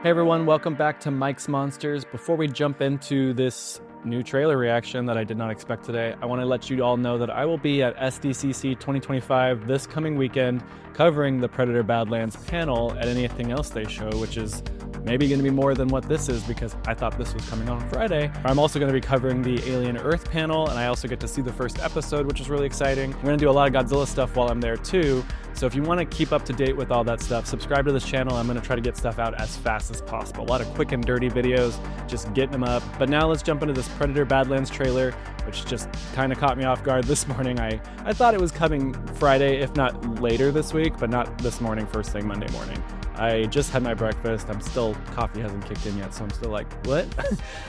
Hey everyone, welcome back to Mike's Monsters. Before we jump into this new trailer reaction that I did not expect today, I want to let you all know that I will be at SDCC 2025 this coming weekend covering the Predator Badlands panel at anything else they show, which is maybe going to be more than what this is because I thought this was coming on Friday. I'm also going to be covering the Alien Earth panel, and I also get to see the first episode, which is really exciting. We're going to do a lot of Godzilla stuff while I'm there too. So if you want to keep up to date with all that stuff, subscribe to this channel. I'm going to try to get stuff out as fast as possible. A lot of quick and dirty videos, just getting them up. But now let's jump into this Predator Badlands trailer, which just kind of caught me off guard this morning. I thought it was coming Friday, if not later this week, but not this morning, first thing Monday morning. I just had my breakfast. Coffee hasn't kicked in yet, so I'm still like, what?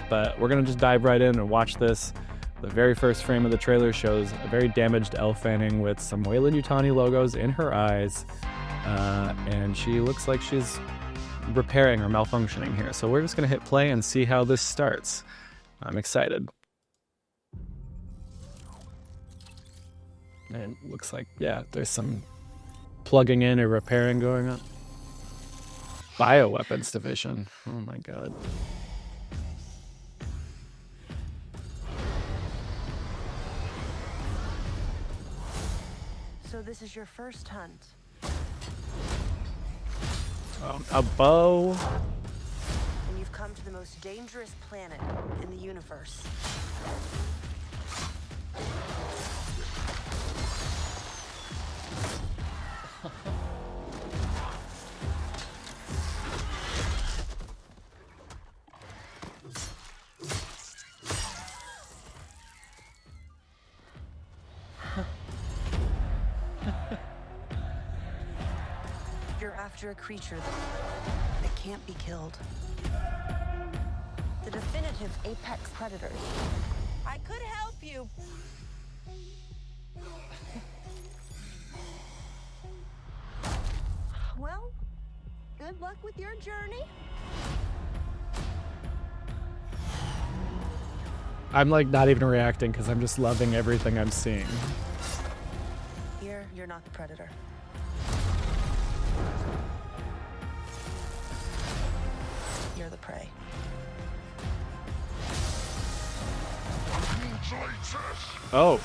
But we're going to just dive right in and watch this. The very first frame of the trailer shows a very damaged Elle Fanning with some Weyland Yutani logos in her eyes. And she looks like she's repairing or malfunctioning here. So we're just going to hit play and see how this starts. I'm excited. And it looks like, yeah, there's some plugging in or repairing going on. Bioweapons division. Oh my god. So this is your first hunt. A bow. And you've come to the most dangerous planet in the universe. You're after a creature that can't be killed. The definitive apex predator. I could help you. Well, good luck with your journey. I'm like not even reacting because I'm just loving everything I'm seeing. Here, you're not the predator. You're the prey. Oh.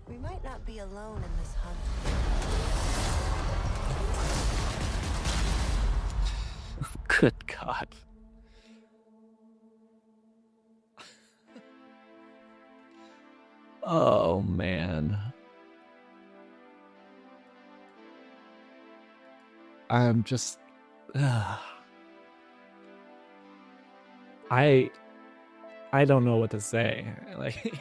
We might not be alone in this hunt. Good God. Oh, man. I'm just... I don't know what to say. Like...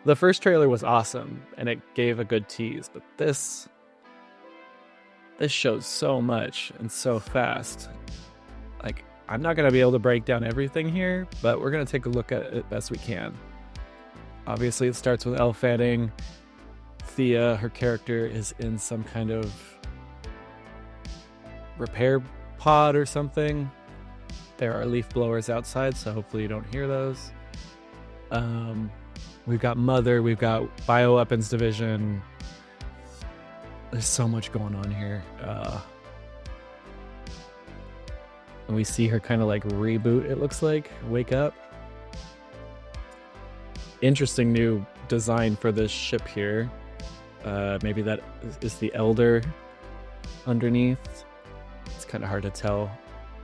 The first trailer was awesome, and it gave a good tease, but this shows so much and so fast. Like, I'm not going to be able to break down everything here, but we're going to take a look at it best we can. Obviously, it starts with Elle Fanning. Thea, her character, is in some kind of repair pod or something. There are leaf blowers outside, so hopefully you don't hear those. We've got Mother, we've got Bioweapons Division. There's so much going on here. And we see her kind of like reboot, it looks like. Wake up. Interesting new design for this ship here. Maybe that is the Elder underneath. It's kind of hard to tell.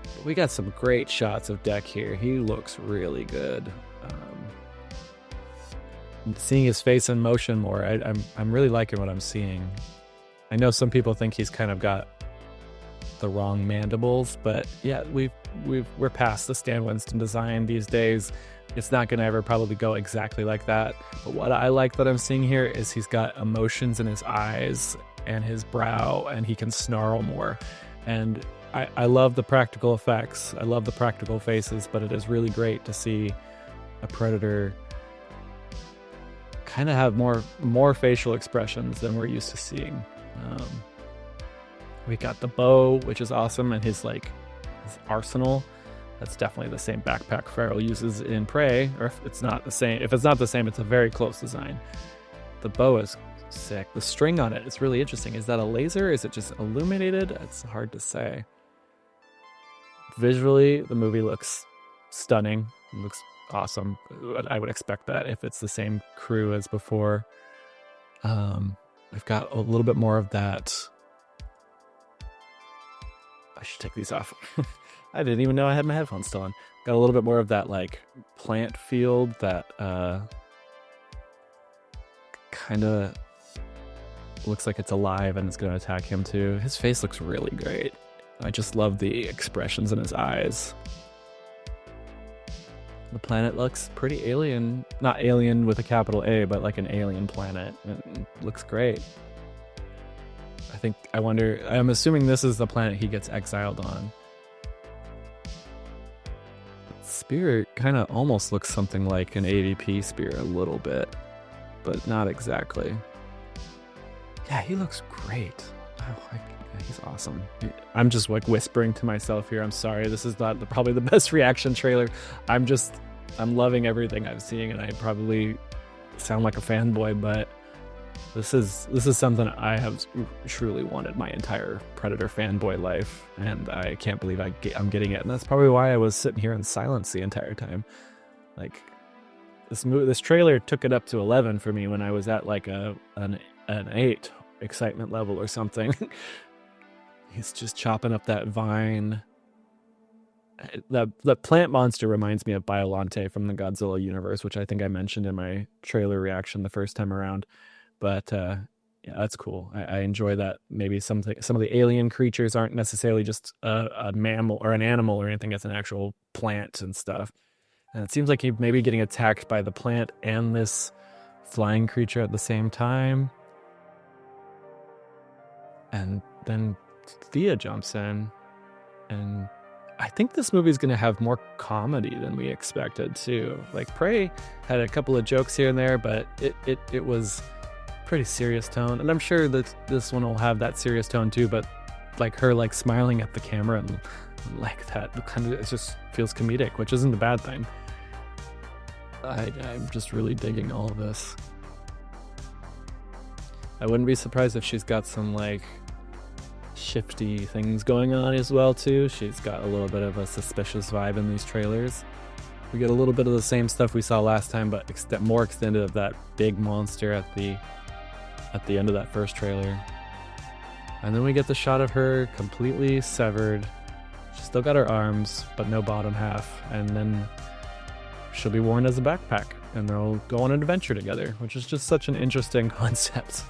But we got some great shots of Deck here. He looks really good. Seeing his face in motion more, I'm really liking what I'm seeing. I know some people think he's kind of got the wrong mandibles, but yeah, we're past the Stan Winston design these days. It's not going to ever probably go exactly like that. But what I like that I'm seeing here is he's got emotions in his eyes and his brow, and he can snarl more. And I love the practical effects. I love the practical faces, but it is really great to see a Predator kind of have more facial expressions than we're used to seeing. We got the bow, which is awesome, and his arsenal. That's definitely the same backpack Farrell uses in Prey, or if it's not the same, it's a very close design. The bow is sick. The string on it is really interesting. Is that a laser? Is it just illuminated? It's hard to say. Visually, the movie looks stunning. It looks awesome. I would expect that if it's the same crew as before. We've got a little bit more of that. I should take these off. I didn't even know I had my headphones still on. Got a little bit more of that plant field that kind of looks like it's alive and it's going to attack him too. His face looks really great. I just love the expressions in his eyes. The planet looks pretty alien. Not alien with a capital A, but like an alien planet. It looks great. I'm assuming this is the planet he gets exiled on. Spear kind of almost looks something like an AvP spear a little bit, but not exactly. Yeah, he looks great. He's awesome. I'm just whispering to myself here. I'm sorry. This is not probably the best reaction trailer. I'm loving everything I'm seeing, and I probably sound like a fanboy, but this is something I have truly wanted my entire Predator fanboy life, and I can't believe I'm getting it. And that's probably why I was sitting here in silence the entire time. This trailer took it up to 11 for me when I was at an 8 excitement level or something. He's just chopping up that vine. The plant monster reminds me of Biollante from the Godzilla universe, which I think I mentioned in my trailer reaction the first time around. But yeah, that's cool. I enjoy that. Maybe some of the alien creatures aren't necessarily just a mammal or an animal or anything. It's an actual plant and stuff. And it seems like he's maybe getting attacked by the plant and this flying creature at the same time. And then Thea jumps in, and I think this movie's going to have more comedy than we expected too. Prey had a couple of jokes here and there, but it was pretty serious tone, and I'm sure that this one will have that serious tone too, but her smiling at the camera and that kind of, it just feels comedic, which isn't a bad thing. I'm just really digging all of this. I wouldn't be surprised if she's got some shifty things going on as well too. She's got a little bit of a suspicious vibe in these trailers. We get a little bit of the same stuff we saw last time, but more extended of that big monster at the end of that first trailer. And then we get the shot of her completely severed. She's still got her arms, but no bottom half. And then she'll be worn as a backpack, and they'll go on an adventure together, which is just such an interesting concept.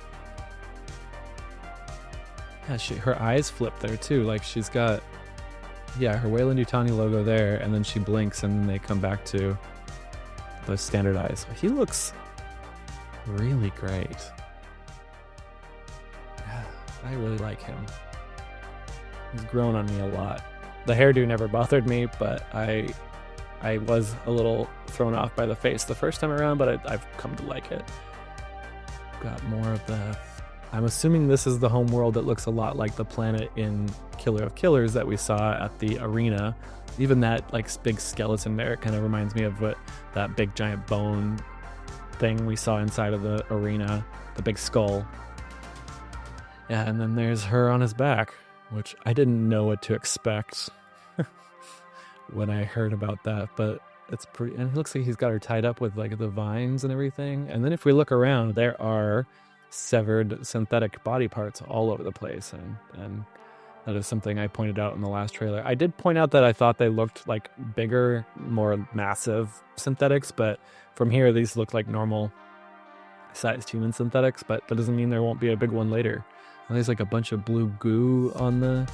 Yeah, her eyes flip there too. She's got, her Weyland Yutani logo there, and then she blinks, and then they come back to those standard eyes. He looks really great. Yeah, I really like him. He's grown on me a lot. The hairdo never bothered me, but I was a little thrown off by the face the first time around, but I've come to like it. Got more of the... I'm assuming this is the home world that looks a lot like the planet in Killer of Killers that we saw at the arena. Even that big skeleton there kind of reminds me of that big giant bone thing we saw inside of the arena, the big skull. Yeah, and then there's her on his back, which I didn't know what to expect when I heard about that, but it's pretty, and it looks like he's got her tied up with the vines and everything. And then if we look around, there are severed synthetic body parts all over the place, and that is something I pointed out in the last trailer. I did point out that I thought they looked like bigger, more massive synthetics, but from here these look like normal sized human synthetics, but that doesn't mean there won't be a big one later. And there's a bunch of blue goo on the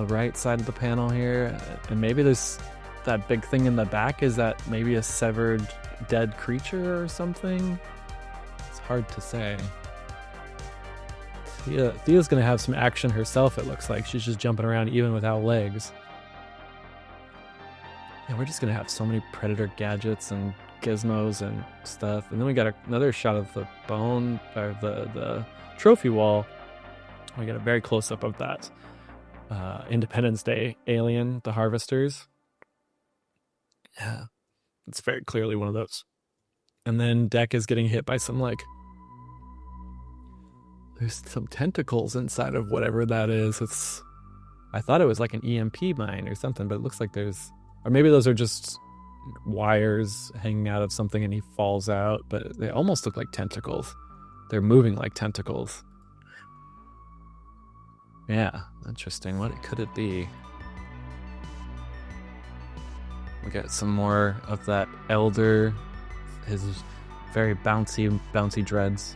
right side of the panel here, and maybe there's that big thing in the back. Is that maybe a severed dead creature or something? Hard to say. Thea's gonna have some action herself, it looks like. She's just jumping around even without legs. Yeah, we're just gonna have so many Predator gadgets and gizmos and stuff. And then we got another shot of the bone, or the trophy wall, We get a very close-up of that Independence Day alien, the Harvesters. Yeah, it's very clearly one of those. And then Deck is getting hit by some, like, there's some tentacles inside of whatever that is. I thought it was like an EMP mine or something, but it looks like there's, or maybe those are just wires hanging out of something and he falls out, but they almost look like tentacles. They're moving like tentacles. Yeah, interesting. What could it be? We got some more of that elder, his very bouncy dreads.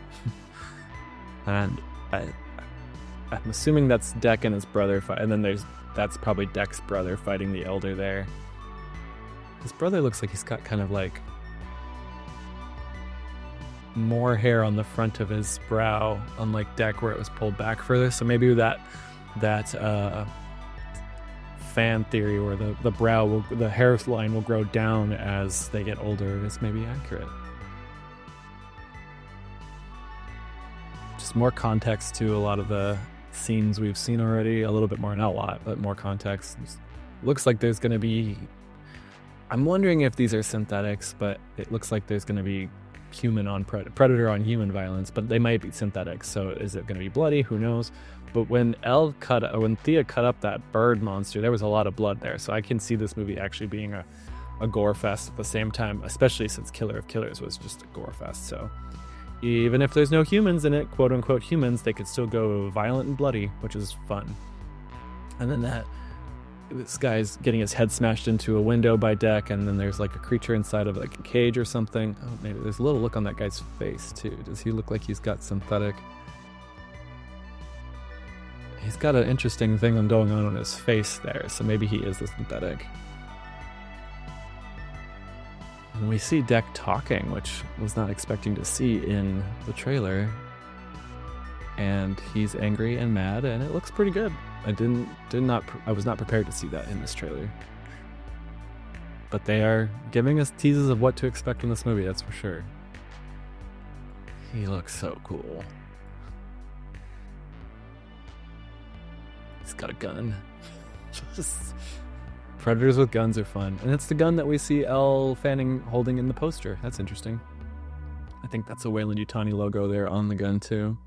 And I'm assuming that's Deck and his brother fight, and then that's probably Deck's brother fighting the elder there. His brother looks like he's got kind of like more hair on the front of his brow, unlike Deck where it was pulled back further. So maybe that fan theory where the brow the hairline will grow down as they get older is maybe accurate. Just more context to a lot of the scenes we've seen already. A little bit more, not a lot, but more context. Looks like there's going to be, I'm wondering if these are synthetics, but it looks like there's going to be human on predator on human violence, but they might be synthetics. So is it going to be bloody? Who knows? But when Thea cut up that bird monster, there was a lot of blood there. So I can see this movie actually being a gore fest at the same time, especially since Killer of Killers was just a gore fest. So even if there's no humans in it, quote unquote humans, they could still go violent and bloody, which is fun. And then this guy's getting his head smashed into a window by Deck, and then there's like a creature inside of like a cage or something. Oh, maybe there's a little look on that guy's face too. Does he look like he's got synthetic? He's got an interesting thing going on his face there, so maybe he is the synthetic. And we see Deck talking, which was not expecting to see in the trailer. And he's angry and mad, and it looks pretty good. I was not prepared to see that in this trailer. But they are giving us teases of what to expect in this movie, that's for sure. He looks so cool. He's got a gun. Just predators with guns are fun. And it's the gun that we see Elle Fanning holding in the poster. That's interesting. I think that's a Weyland Yutani logo there on the gun too.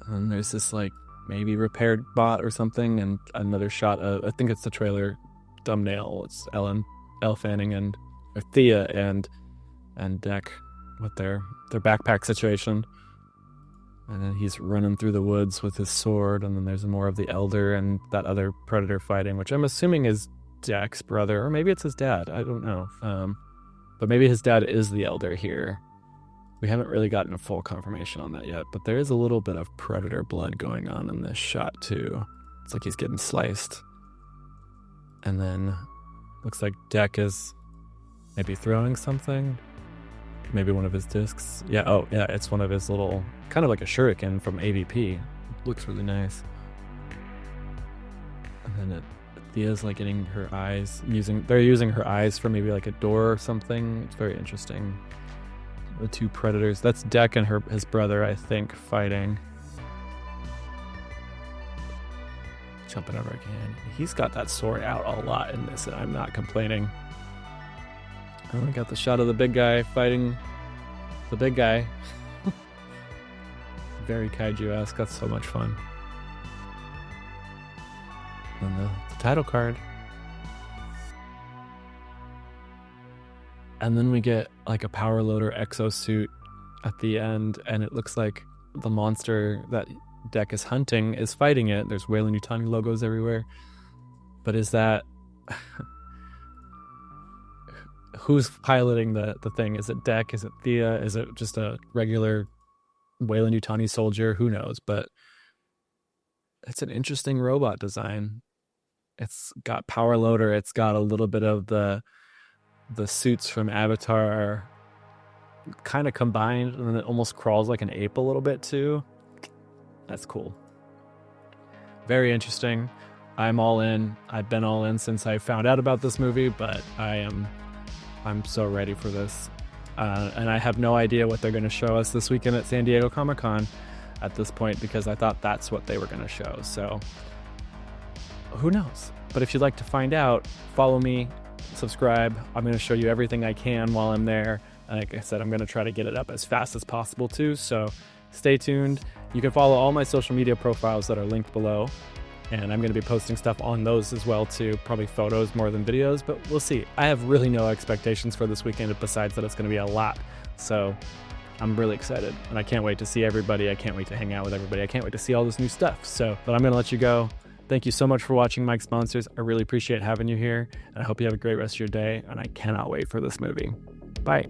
And there's this like maybe repaired bot or something, and another shot of, I think it's the trailer thumbnail. It's Elle Fanning and or Thea and Deck with their backpack situation. And then he's running through the woods with his sword, and then there's more of the elder and that other predator fighting, which I'm assuming is Deck's brother, or maybe it's his dad. I don't know. But maybe his dad is the elder here. We haven't really gotten a full confirmation on that yet, but there is a little bit of predator blood going on in this shot too. It's like he's getting sliced. And then looks like Deck is maybe throwing something. Maybe one of his discs. Yeah, oh yeah, it's one of his little, kind of like a shuriken from AvP. Looks really nice. And then Thea's like getting her eyes, they're using her eyes for maybe like a door or something. It's very interesting. The two predators. That's Deck and his brother, I think, fighting. Jumping over again. He's got that sword out a lot in this, and I'm not complaining. And we got the shot of the big guy fighting the big guy. Very Kaiju-esque. That's so much fun. And the title card. And then we get like a power loader exosuit at the end, and it looks like the monster that Deck is hunting is fighting it. There's Weyland Yutani logos everywhere. But is that... Who's piloting the thing? Is it Deck? Is it Thea? Is it just a regular Weyland Yutani soldier? Who knows? But it's an interesting robot design. It's got power loader. It's got a little bit of the suits from Avatar kind of combined, and then it almost crawls like an ape a little bit too. That's cool. Very interesting. I'm all in. I've been all in since I found out about this movie, but I'm so ready for this. And I have no idea what they're going to show us this weekend at San Diego Comic-Con. at this point because I thought that's what they were going to show. So who knows? But if you'd like to find out, follow me, subscribe. I'm going to show you everything I can while I'm there. And like I said, I'm going to try to get it up as fast as possible too. So stay tuned. You can follow all my social media profiles that are linked below. And I'm going to be posting stuff on those as well too. Probably photos more than videos, but we'll see. I have really no expectations for this weekend besides that it's going to be a lot. So I'm really excited and I can't wait to see everybody. I can't wait to hang out with everybody. I can't wait to see all this new stuff. So, but I'm going to let you go. Thank you so much for watching Mike's Monsters. I really appreciate having you here. And I hope you have a great rest of your day. And I cannot wait for this movie. Bye.